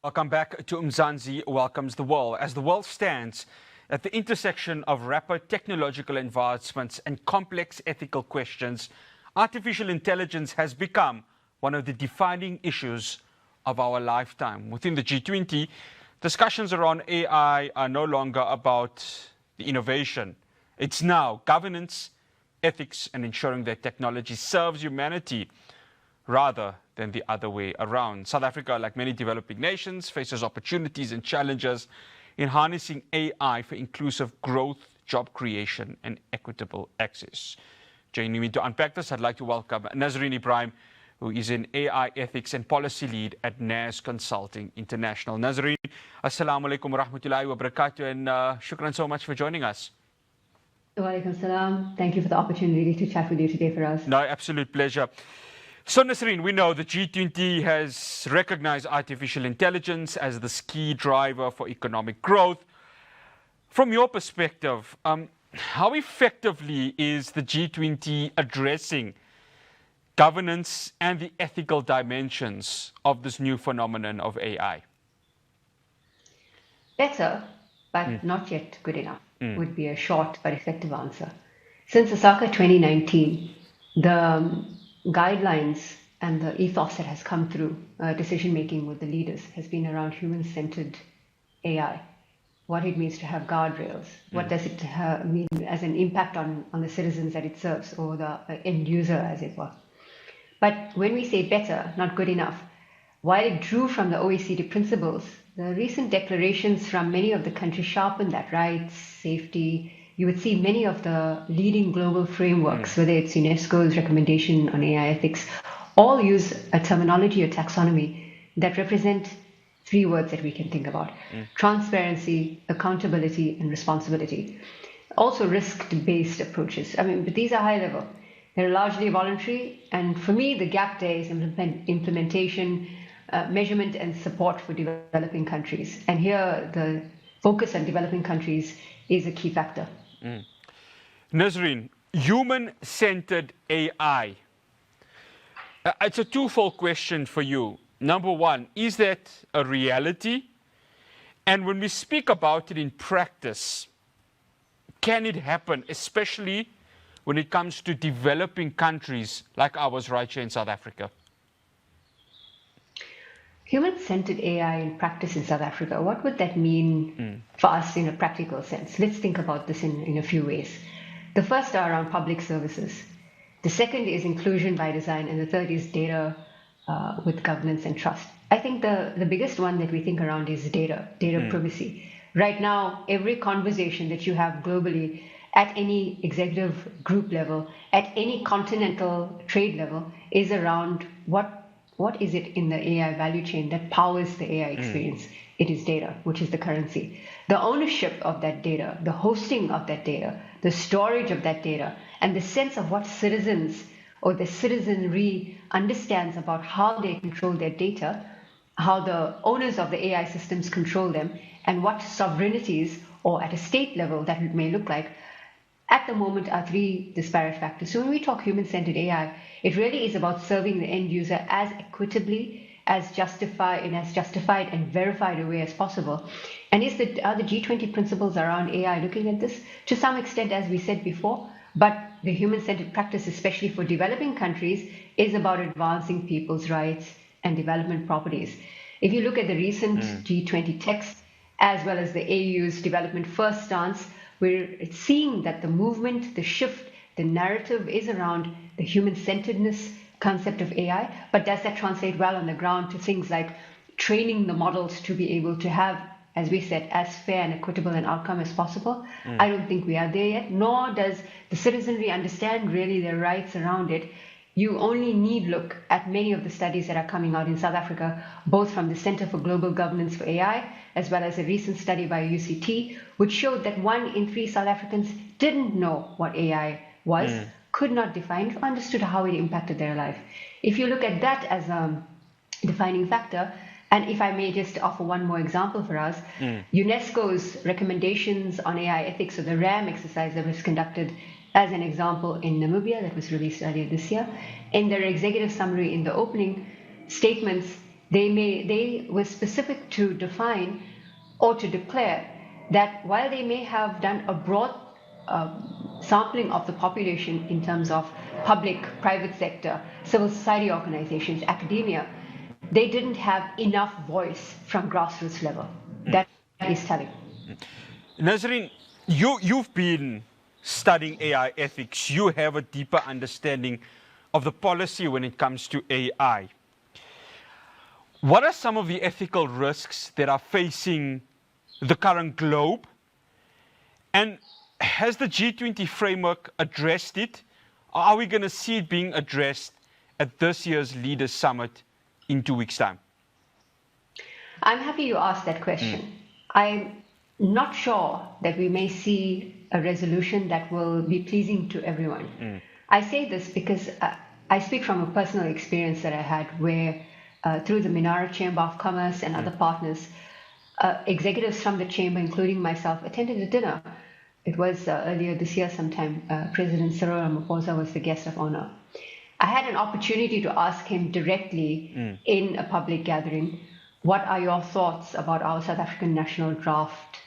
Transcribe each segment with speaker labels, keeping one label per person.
Speaker 1: Welcome back to Mzansi Welcomes the World. As the world stands at the intersection of rapid technological advancements and complex ethical questions, artificial intelligence has become one of the defining issues of our lifetime. Within the G20, discussions around AI are no longer about the innovation. It's now governance, ethics, and ensuring that technology serves humanity rather than the other way around. South Africa, like many developing nations, faces opportunities and challenges in harnessing AI for inclusive growth, job creation, and equitable access. Joining me to unpack this, I'd like to welcome Nazareen Ebrahim, who is an AI ethics and policy lead at Naz Consulting International. Nazareen, assalamu alaikum wa rahmatullahi wa barakatuh, and shukran so much for joining us.
Speaker 2: Wa alaikum salam. Thank you for the opportunity to chat with you today for us.
Speaker 1: No, absolute pleasure. So, Nazareen, we know the G20 has recognized artificial intelligence as the key driver for economic growth. From your perspective, how effectively is the G20 addressing governance and the ethical dimensions of this new phenomenon of AI?
Speaker 2: Better, but not yet good enough, would be a short but effective answer. Since Osaka 2019, the guidelines and the ethos that has come through decision-making with the leaders has been around human-centered AI, what it means to have guardrails, what does it mean as an impact on the citizens that it serves, or the end user, as it were. But when we say better, not good enough, while it drew from the OECD principles, the recent declarations from many of the countries sharpened that rights, safety. You would see many of the leading global frameworks, whether it's UNESCO's recommendation on AI ethics, all use a terminology or taxonomy that represent three words that we can think about: transparency, accountability, and responsibility. Also risk-based approaches. But these are high level. They're largely voluntary, and for me, the gap there is implementation, measurement, and support for developing countries. And here, the focus on developing countries is a key factor.
Speaker 1: Nazareen, human-centered AI. It's a twofold question for you. Number one, is that a reality? And when we speak about it in practice, can it happen, especially when it comes to developing countries like ours right here in South Africa?
Speaker 2: Human-centered AI in practice in South Africa, what would that mean for us in a practical sense? Let's think about this in a few ways. The first are around public services. The second is inclusion by design, and the third is data with governance and trust. I think the biggest one that we think around is data privacy. Right now, every conversation that you have globally at any executive group level, at any continental trade level, is around what is it in the AI value chain that powers the AI experience? It is data, which is the currency. The ownership of that data, the hosting of that data, the storage of that data, and the sense of what citizens or the citizenry understands about how they control their data, how the owners of the AI systems control them, and what sovereignties, or at a state level that it may look like, at the moment are three disparate factors. So when we talk human-centered AI, it really is about serving the end user as equitably, as justified and verified a way as possible. And are the G20 principles around AI looking at this? To some extent, as we said before, but the human-centered practice, especially for developing countries, is about advancing people's rights and development properties. If you look at the recent G20 text, as well as the AU's development first stance, we're seeing that the movement, the shift, the narrative is around the human-centeredness concept of AI, but does that translate well on the ground to things like training the models to be able to have, as we said, as fair and equitable an outcome as possible? I don't think we are there yet, nor does the citizenry understand really their rights around it. You only need look at many of the studies that are coming out in South Africa, both from the Center for Global Governance for AI, as well as a recent study by UCT, which showed that 1 in 3 South Africans didn't know what AI was, could not define, understood how it impacted their life. If you look at that as a defining factor, and if I may just offer one more example for us, UNESCO's recommendations on AI ethics, or the RAM exercise that was conducted as an example in Namibia that was released earlier this year, in their executive summary in the opening statements, They were specific to define or to declare that while they may have done a broad sampling of the population in terms of public, private sector, civil society organizations, academia, they didn't have enough voice from grassroots level. That is telling.
Speaker 1: Nazareen, you've been studying AI ethics. You have a deeper understanding of the policy when it comes to AI. What are some of the ethical risks that are facing the current globe? And has the G20 framework addressed it? Or are we going to see it being addressed at this year's Leaders Summit in 2 weeks' time?
Speaker 2: I'm happy you asked that question. I'm not sure that we may see a resolution that will be pleasing to everyone. I say this because I speak from a personal experience that I had where through the Minara Chamber of Commerce and other partners, executives from the chamber, including myself, attended a dinner. It was earlier this year sometime. President Cyril Ramaphosa was the guest of honor. I had an opportunity to ask him directly in a public gathering, what are your thoughts about our South African national draft?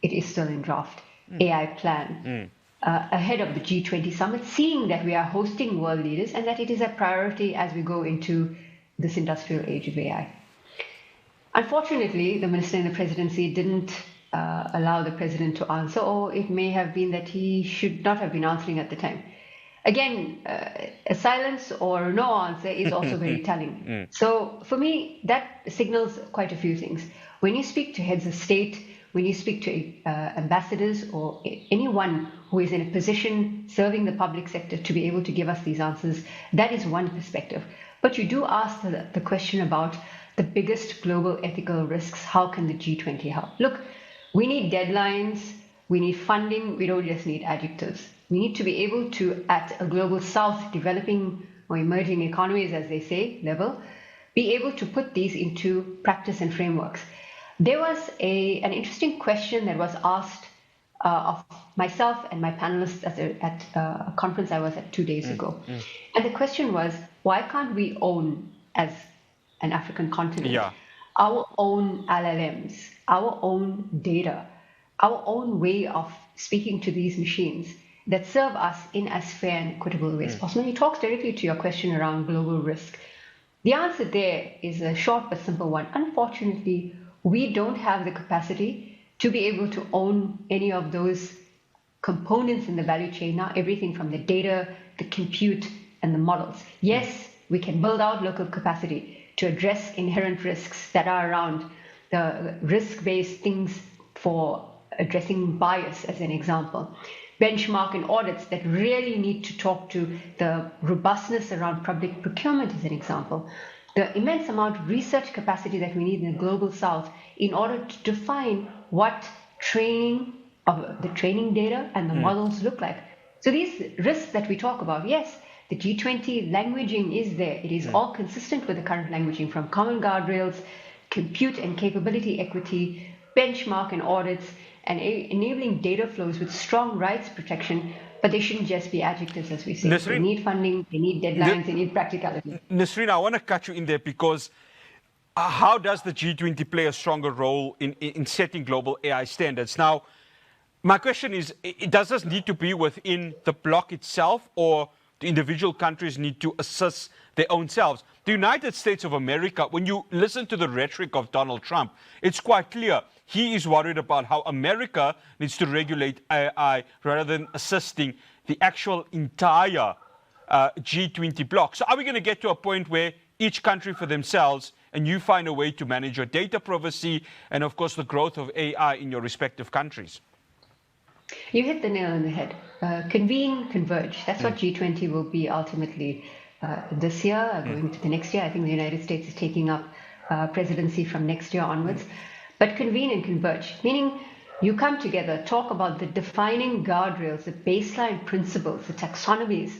Speaker 2: It is still in draft, AI plan, ahead of the G20 summit, seeing that we are hosting world leaders and that it is a priority as we go into this industrial age of AI. Unfortunately, the minister in the presidency didn't allow the president to answer, or it may have been that he should not have been answering at the time. Again, a silence or no answer is also very telling. So for me, that signals quite a few things. When you speak to heads of state, when you speak to ambassadors or anyone who is in a position serving the public sector to be able to give us these answers, that is one perspective. But you do ask the question about the biggest global ethical risks. How can the G20 help? Look, we need deadlines, we need funding, we don't just need adjectives. We need to be able to, at a global south, developing or emerging economies, as they say, level, be able to put these into practice and frameworks. There was an interesting question that was asked of myself and my panelists at a conference I was at 2 days ago. And the question was, why can't we own, as an African continent, our own LLMs, our own data, our own way of speaking to these machines that serve us in as fair and equitable ways possible? And he talks directly to your question around global risk. The answer there is a short but simple one. Unfortunately, we don't have the capacity to be able to own any of those components in the value chain now, everything from the data, the compute, and the models. Yes, we can build out local capacity to address inherent risks that are around the risk-based things for addressing bias, as an example. Benchmark and audits that really need to talk to the robustness around public procurement, as an example. The immense amount of research capacity that we need in the global south in order to define what training of the training data and the models look like. So these risks that we talk about, yes, the G20 languaging is there. It is all consistent with the current languaging, from common guardrails, compute and capability equity, benchmark and audits, and enabling data flows with strong rights protection. But they shouldn't just be adjectives, as we say.
Speaker 1: Nazareen,
Speaker 2: they need funding, they need deadlines, they need practicality.
Speaker 1: Nazareen, I want to cut you in there because how does the G20 play a stronger role in setting global AI standards? Now, my question is, does this need to be within the bloc itself, or do individual countries need to assess their own selves? The United States of America, when you listen to the rhetoric of Donald Trump, it's quite clear. He is worried about how America needs to regulate AI rather than assisting the actual entire G20 bloc. So are we going to get to a point where each country for themselves, and you find a way to manage your data privacy and, of course, the growth of AI in your respective countries?
Speaker 2: You hit the nail on the head. Convene, converge. That's what G20 will be ultimately this year, going to the next year. I think the United States is taking up presidency from next year onwards. But convene and converge, meaning you come together, talk about the defining guardrails, the baseline principles, the taxonomies,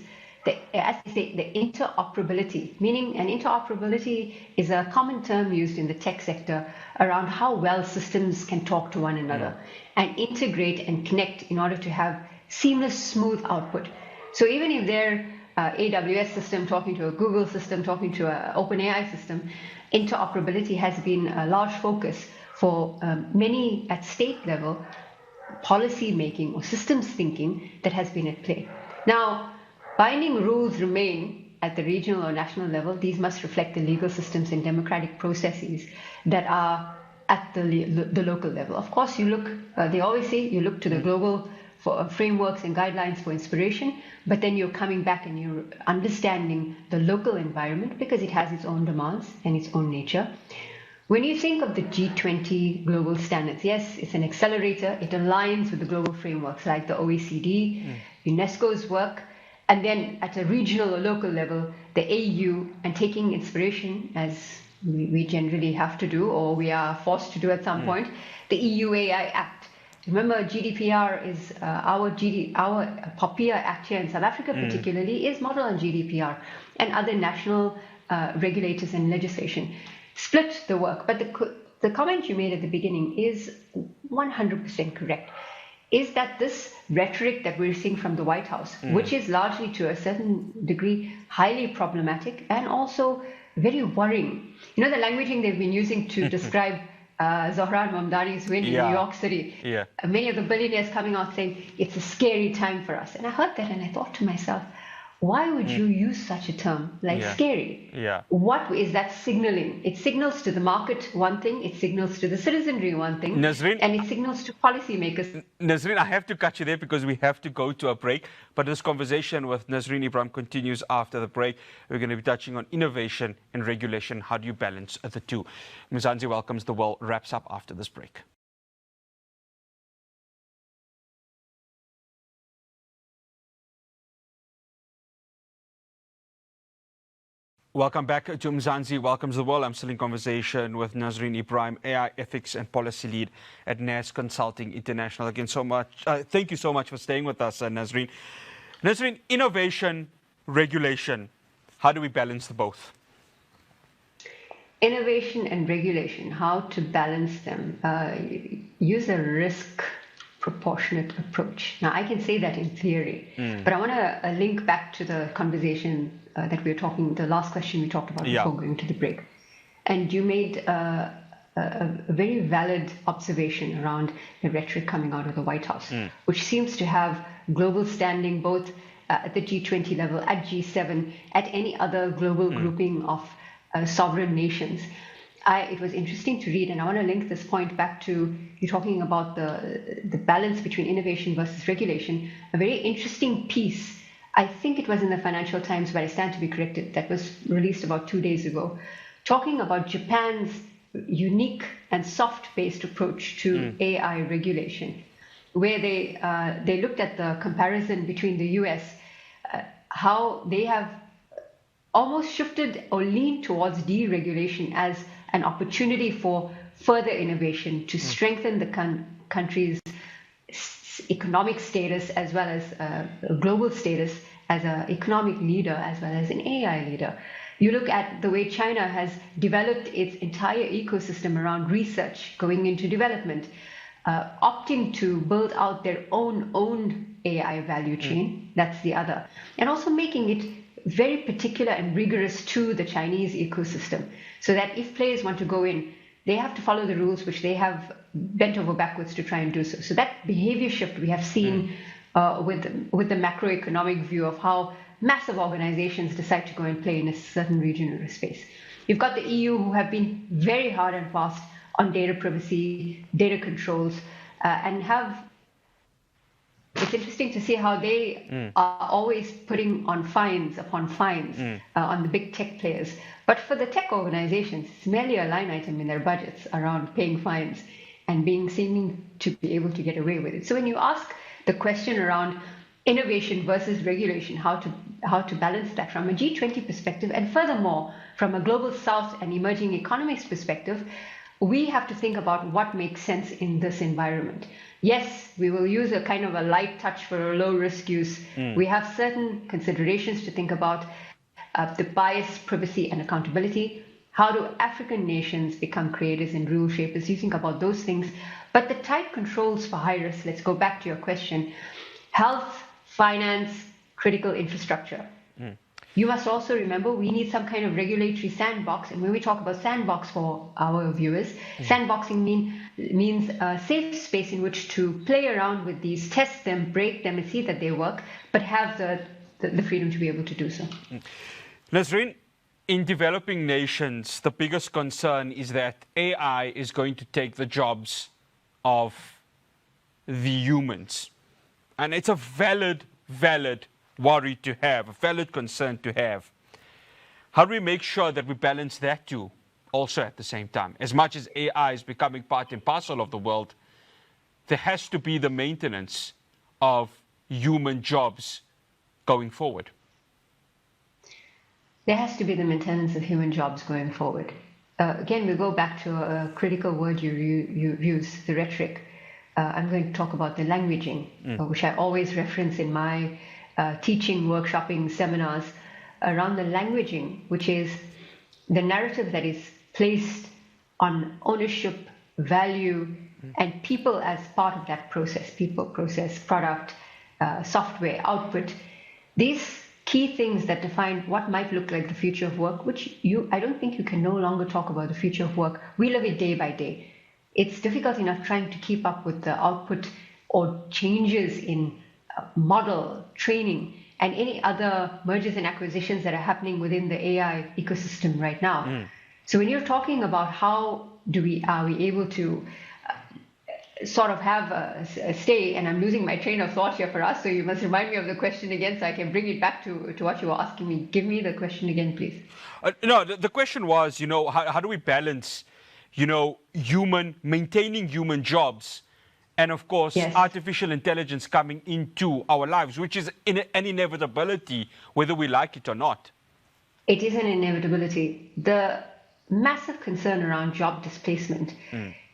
Speaker 2: as they say, the interoperability, meaning an interoperability is a common term used in the tech sector around how well systems can talk to one another and integrate and connect in order to have seamless, smooth output. So even if there AWS system talking to a Google system, talking to an OpenAI system, interoperability has been a large focus for many at state level policy making or systems thinking that has been at play. Now, binding rules remain at the regional or national level. These must reflect the legal systems and democratic processes that are at the local level. Of course, you look, they always say you look to the global frameworks and guidelines for inspiration, but then you're coming back and you're understanding the local environment because it has its own demands and its own nature. When you think of the G20 global standards, yes, it's an accelerator. It aligns with the global frameworks like the OECD, UNESCO's work, and then at a regional or local level, the AU, and taking inspiration as we generally have to do, or we are forced to do at some point, the EU AI Act. Remember, GDPR is our POPIA Act here in South Africa particularly is modeled on GDPR and other national regulators and legislation. Split the work, but the comment you made at the beginning is 100% correct. Is that this rhetoric that we're seeing from the White House, which is largely to a certain degree highly problematic and also very worrying. You know, the languaging they've been using to describe Zohran Mamdani's win in New York City. Yeah. Many of the billionaires coming out saying it's a scary time for us. And I heard that and I thought to myself, why would you use such a term like scary? Yeah. What is that signaling? It signals to the market one thing, it signals to the citizenry one thing, Nazareen, and it signals to policymakers.
Speaker 1: Nazareen, I have to cut you there because we have to go to a break. But this conversation with Nazareen Ebrahim continues after the break. We're going to be touching on innovation and regulation. How do you balance the two? Mzansi welcomes the world wraps up after this break. Welcome back to Mzansi Welcomes the World. I'm still in conversation with Nazareen Ebrahim, AI Ethics and Policy Lead at Naz Consulting International. Again, thank you so much for staying with us, Nazareen. Nazareen, innovation, regulation, how do we balance the both?
Speaker 2: Innovation and regulation, how to balance them. Use a risk proportionate approach. Now, I can say that in theory, but I want to link back to the conversation that we were talking, the last question we talked about before going to the break. And you made a very valid observation around the rhetoric coming out of the White House, which seems to have global standing both at the G20 level, at G7, at any other global grouping of sovereign nations. It was interesting to read, and I want to link this point back to you talking about the balance between innovation versus regulation. A very interesting piece, I think it was in the Financial Times, but I stand to be corrected, that was released about 2 days ago, talking about Japan's unique and soft-based approach to AI regulation, where they looked at the comparison between the US, how they have almost shifted or leaned towards deregulation as an opportunity for further innovation to strengthen the country's economic status as well as global status as an economic leader as well as an AI leader. You look at the way China has developed its entire ecosystem around research, going into development, opting to build out their own AI value chain. That's the other. And also making it very particular and rigorous to the Chinese ecosystem, so that if players want to go in, they have to follow the rules which they have bent over backwards to try and do so. So that behavior shift we have seen with the macroeconomic view of how massive organizations decide to go and play in a certain region or space. You've got the EU, who have been very hard and fast on data privacy, data controls, and have. It's interesting to see how they are always putting on fines upon fines on the big tech players. But for the tech organizations, it's merely a line item in their budgets around paying fines and seeming to be able to get away with it. So when you ask the question around innovation versus regulation, how to balance that from a G20 perspective, and furthermore, from a global south and emerging economies perspective, we have to think about what makes sense in this environment. Yes, we will use a kind of a light touch for a low risk use. We have certain considerations to think about, the bias, privacy, and accountability. How do African nations become creators and rule shapers? You think about those things. But the tight controls for high risk, let's go back to your question. Health, finance, critical infrastructure. You must also remember we need some kind of regulatory sandbox. And when we talk about sandbox for our viewers, sandboxing means a safe space in which to play around with these, test them, break them, and see that they work, but have the freedom to be able to do so.
Speaker 1: Nazareen, in developing nations, the biggest concern is that AI is going to take the jobs of the humans. And it's a valid worry to have, a valid concern to have. How do we make sure that we balance that too, also at the same time? As much as AI is becoming part and parcel of the world, there has to be the maintenance of human jobs going forward.
Speaker 2: There has to be the maintenance of human jobs going forward. Again, we go back to a critical word you use, the rhetoric. I'm going to talk about the languaging, which I always reference in my teaching, workshopping, seminars around the languaging, which is the narrative that is placed on ownership, value, and people as part of that process, people, process, product, software, output. These key things that define what might look like the future of work, which I don't think you can no longer talk about the future of work. We live it day by day. It's difficult enough trying to keep up with the output or changes in model, training, and any other mergers and acquisitions that are happening within the AI ecosystem right now. So when you're talking about how are we able to sort of have a stay, and I'm losing my train of thought here for us, so you must remind me of the question again so I can bring it back to what you were asking me. Give me the question again, please.
Speaker 1: No, the question was, how do we balance, maintaining human jobs and, of course,
Speaker 2: yes,
Speaker 1: artificial intelligence coming into our lives, which is an inevitability, whether we like it or not.
Speaker 2: It is an inevitability. The massive concern around job displacement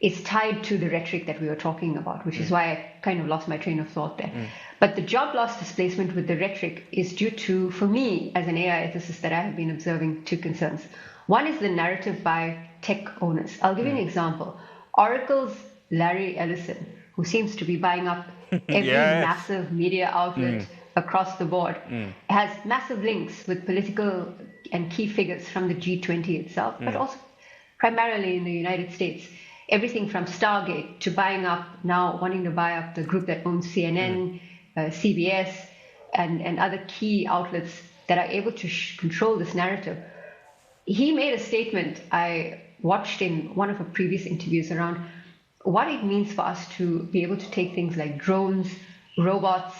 Speaker 2: is tied to the rhetoric that we were talking about, which is why I kind of lost my train of thought there. But the job loss displacement with the rhetoric is due to, for me, as an AI ethicist, that I have been observing two concerns. One is the narrative by tech owners. I'll give you an example. Oracle's Larry Ellison, who seems to be buying up every massive media outlet across the board, has massive links with political and key figures from the G20 itself, but also primarily in the United States. Everything from Stargate to wanting to buy up the group that owns CNN, CBS, and other key outlets that are able to control this narrative. He made a statement I watched in one of our previous interviews around what it means for us to be able to take things like drones, robots,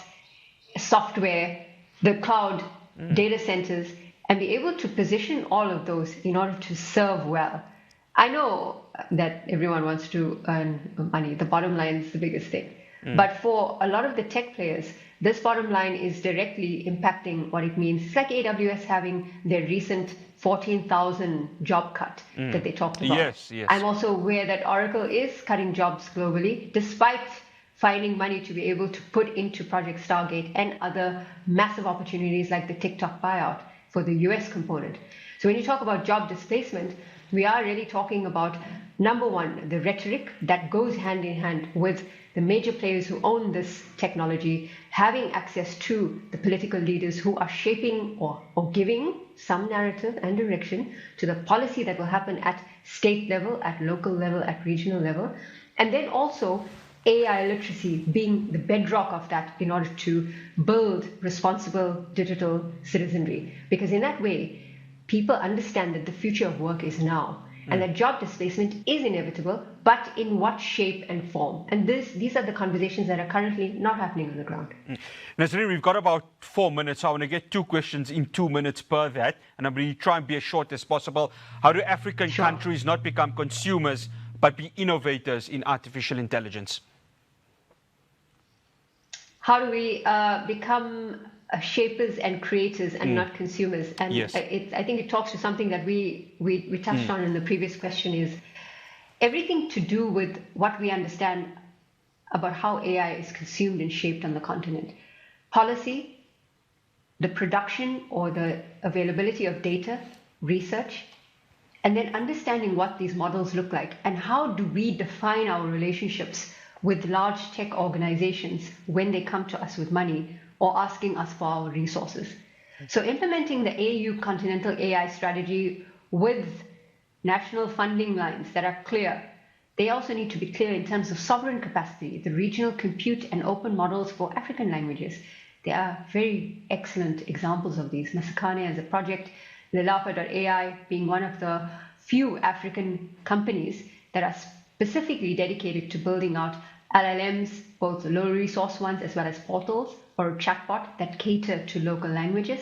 Speaker 2: software, the cloud, data centers, and be able to position all of those in order to serve well. I know that everyone wants to earn money. The bottom line is the biggest thing. But for a lot of the tech players, this bottom line is directly impacting what it means. It's like AWS having their recent 14,000 job cut that they talked about.
Speaker 1: Yes.
Speaker 2: I'm also aware that Oracle is cutting jobs globally, despite finding money to be able to put into Project Stargate and other massive opportunities like the TikTok buyout for the US component. So when you talk about job displacement, we are really talking about, number one, the rhetoric that goes hand in hand with the major players who own this technology having access to the political leaders who are shaping or giving some narrative and direction to the policy that will happen at state level, at local level, at regional level. And then also AI literacy being the bedrock of that in order to build responsible digital citizenry. Because in that way, people understand that the future of work is now and that job displacement is inevitable, but in what shape and form? And these are the conversations that are currently not happening on the ground.
Speaker 1: Nazareen, we've got about 4 minutes. So I want to get two questions in 2 minutes per that, and I'm going to try and be as short as possible. How do African countries not become consumers, but be innovators in artificial intelligence?
Speaker 2: How do we become shapers and creators and not consumers? And
Speaker 1: yes.
Speaker 2: I think it talks to something that we touched on in the previous question, is everything to do with what we understand about how AI is consumed and shaped on the continent. Policy, the production or the availability of data, research, and then understanding what these models look like and how do we define our relationships with large tech organizations when they come to us with money or asking us for our resources. So implementing the AU Continental AI strategy with national funding lines that are clear. They also need to be clear in terms of sovereign capacity, the regional compute and open models for African languages. There are very excellent examples of these. Masakane as a project, Lelapa.ai being one of the few African companies that are specifically dedicated to building out LLMs, both low resource ones as well as portals or a chatbot that cater to local languages.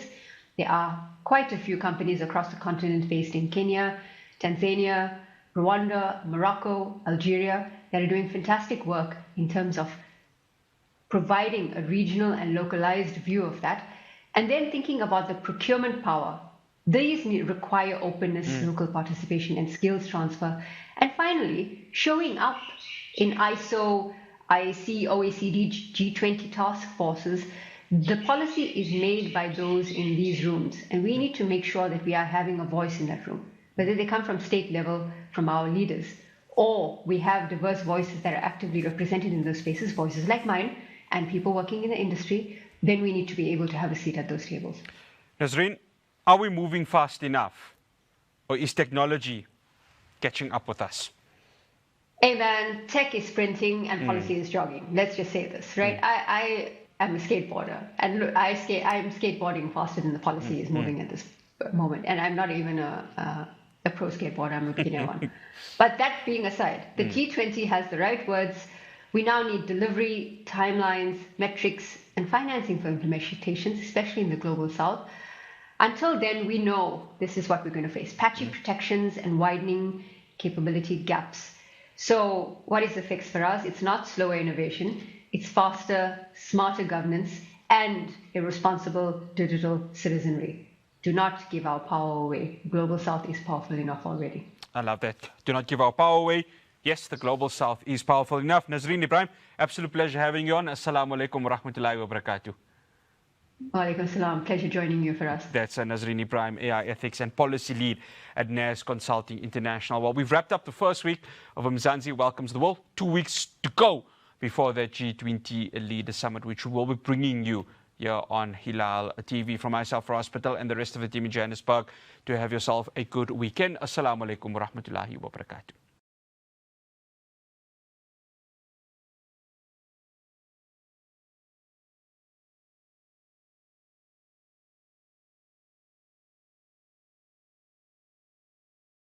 Speaker 2: There are quite a few companies across the continent based in Kenya, Tanzania, Rwanda, Morocco, Algeria that are doing fantastic work in terms of providing a regional and localized view of that. And then thinking about the procurement power. These require openness, local participation, and skills transfer. And finally, showing up in ISO, IAC, OECD, G20 task forces. The policy is made by those in these rooms, and we need to make sure that we are having a voice in that room, whether they come from state level, from our leaders, or we have diverse voices that are actively represented in those spaces, voices like mine and people working in the industry. Then we need to be able to have a seat at those tables.
Speaker 1: Nazareen, are we moving fast enough, or is technology catching up with us?
Speaker 2: Hey man, tech is sprinting and policy is jogging. Let's just say this, right? I am a skateboarder, and look, I'm skateboarding faster than the policy is moving at this moment. And I'm not even a pro skateboarder, I'm a beginner one. But that being aside, the G20 has the right words. We now need delivery, timelines, metrics, and financing for implementations, especially in the global south. Until then, we know this is what we're going to face: patchy protections and widening capability gaps. So what is the fix for us? It's not slower innovation. It's faster, smarter governance and a responsible digital citizenry. Do not give our power away. Global South is powerful enough already.
Speaker 1: I love that. Do not give our power away. Yes, the Global South is powerful enough. Nazareen Ebrahim, absolute pleasure having you on. Assalamu alaikum wa rahmatullahi wa barakatuh.
Speaker 2: Wa alaikum salam. Pleasure joining you for us.
Speaker 1: That's Nazareen Ebrahim, AI Ethics and Policy Lead at Naz Consulting International. Well, we've wrapped up the first week of Mzansi Welcomes the World. 2 weeks to go before the G20 Leader Summit, which we will be bringing you here on Hilaal TV. From myself, Ras Patel, and the rest of the team in Johannesburg, to have yourself a good weekend. Assalamu alaikum wa rahmatullahi wa barakatuh.